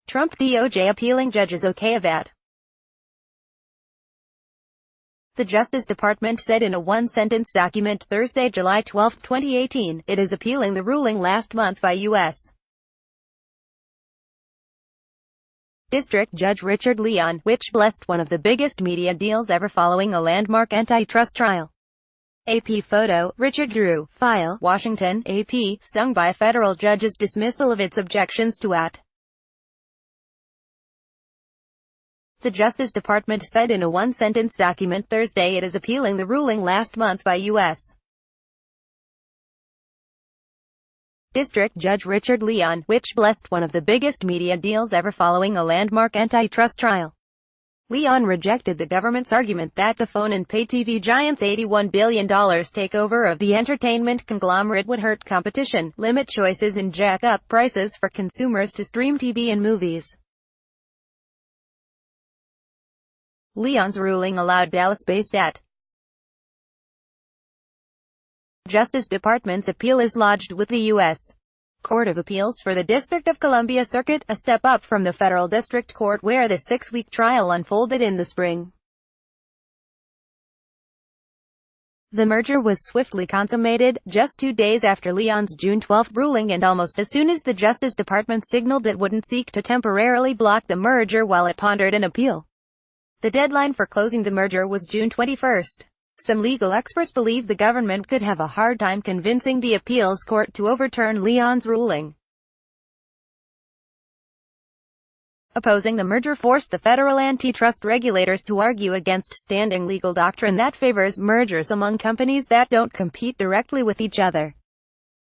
Trump DOJ appealing judge's OK of AT. The Justice Department said in a one-sentence document Thursday, July 12, 2018, it is appealing the ruling last month by U.S. District Judge Richard Leon, which blessed one of the biggest media deals ever following a landmark antitrust trial. AP photo, Richard Drew, file, Washington, AP, stung by a federal judge's dismissal of its objections to AT. The Justice Department said in a one-sentence document Thursday it is appealing the ruling last month by U.S. District Judge Richard Leon, which blessed one of the biggest media deals ever following a landmark antitrust trial. Leon rejected the government's argument that the phone and pay TV giant's $81 billion takeover of the entertainment conglomerate would hurt competition, limit choices and jack up prices for consumers to stream TV and movies. Leon's ruling allowed Dallas-based AT. Justice Department's appeal is lodged with the U.S. Court of Appeals for the District of Columbia Circuit, a step up from the federal district court where the 6-week trial unfolded in the spring. The merger was swiftly consummated, just 2 days after Leon's June 12 ruling and almost as soon as the Justice Department signaled it wouldn't seek to temporarily block the merger while it pondered an appeal. The deadline for closing the merger was June 21. Some legal experts believe the government could have a hard time convincing the appeals court to overturn Leon's ruling. Opposing the merger forced the federal antitrust regulators to argue against standing legal doctrine that favors mergers among companies that don't compete directly with each other.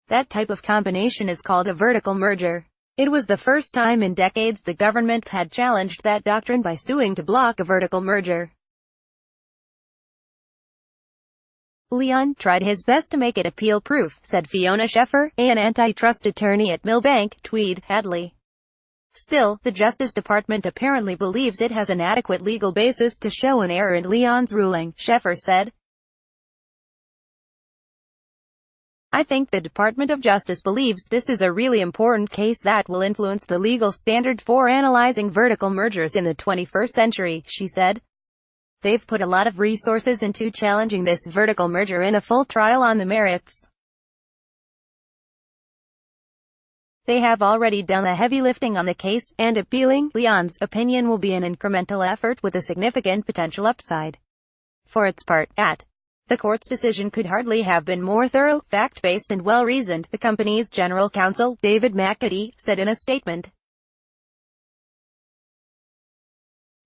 That type of combination is called a vertical merger. It was the first time in decades the government had challenged that doctrine by suing to block a vertical merger. Leon tried his best to make it appeal-proof, said Fiona Sheffer, an antitrust attorney at Milbank, Tweed, Hadley. Still, the Justice Department apparently believes it has an adequate legal basis to show an error in Leon's ruling, Sheffer said. I think the Department of Justice believes this is a really important case that will influence the legal standard for analyzing vertical mergers in the 21st century, she said. They've put a lot of resources into challenging this vertical merger in a full trial on the merits. They have already done the heavy lifting on the case, and appealing Leon's opinion will be an incremental effort with a significant potential upside. For its part, AT. The court's decision could hardly have been more thorough, fact-based and well-reasoned, the company's general counsel, David McAtee, said in a statement.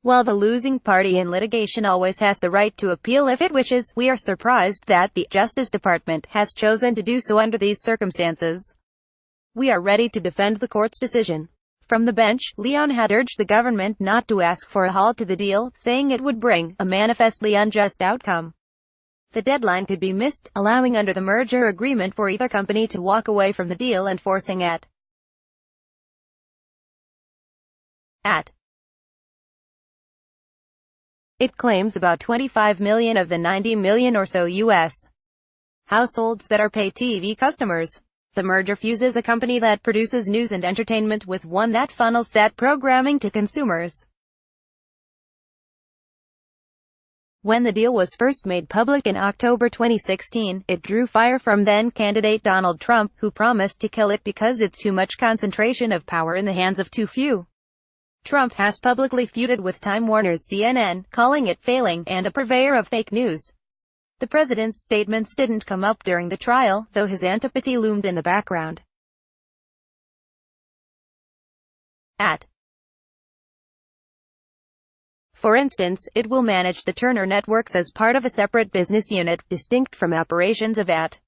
While the losing party in litigation always has the right to appeal if it wishes, we are surprised that the Justice Department has chosen to do so under these circumstances. We are ready to defend the court's decision. From the bench, Leon had urged the government not to ask for a halt to the deal, saying it would bring a manifestly unjust outcome. The deadline could be missed, allowing under the merger agreement for either company to walk away from the deal and forcing AT. It claims about 25 million of the 90 million or so U.S. households that are pay TV customers. The merger fuses a company that produces news and entertainment with one that funnels that programming to consumers. When the deal was first made public in October 2016, it drew fire from then-candidate Donald Trump, who promised to kill it because it's too much concentration of power in the hands of too few. Trump has publicly feuded with Time Warner's CNN, calling it failing and a purveyor of fake news. The president's statements didn't come up during the trial, though his antipathy loomed in the background. For instance, it will manage the Turner networks as part of a separate business unit, distinct from operations of AT.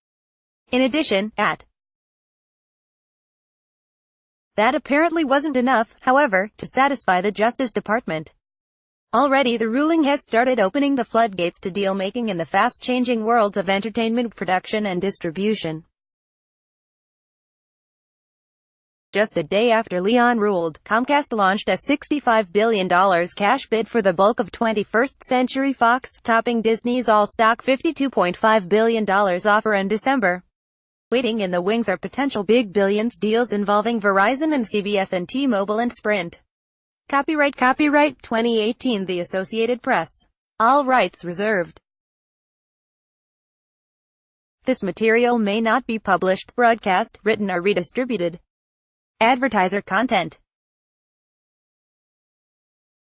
In addition, that apparently wasn't enough, however, to satisfy the Justice Department. Already the ruling has started opening the floodgates to deal-making in the fast-changing worlds of entertainment production and distribution. Just a day after Leon ruled, Comcast launched a $65 billion cash bid for the bulk of 21st Century Fox, topping Disney's all-stock $52.5 billion offer in December. Waiting in the wings are potential big billions deals involving Verizon and CBS and T-Mobile and Sprint. Copyright 2018 The Associated Press. All rights reserved. This material may not be published, broadcast, written or redistributed. Advertiser content.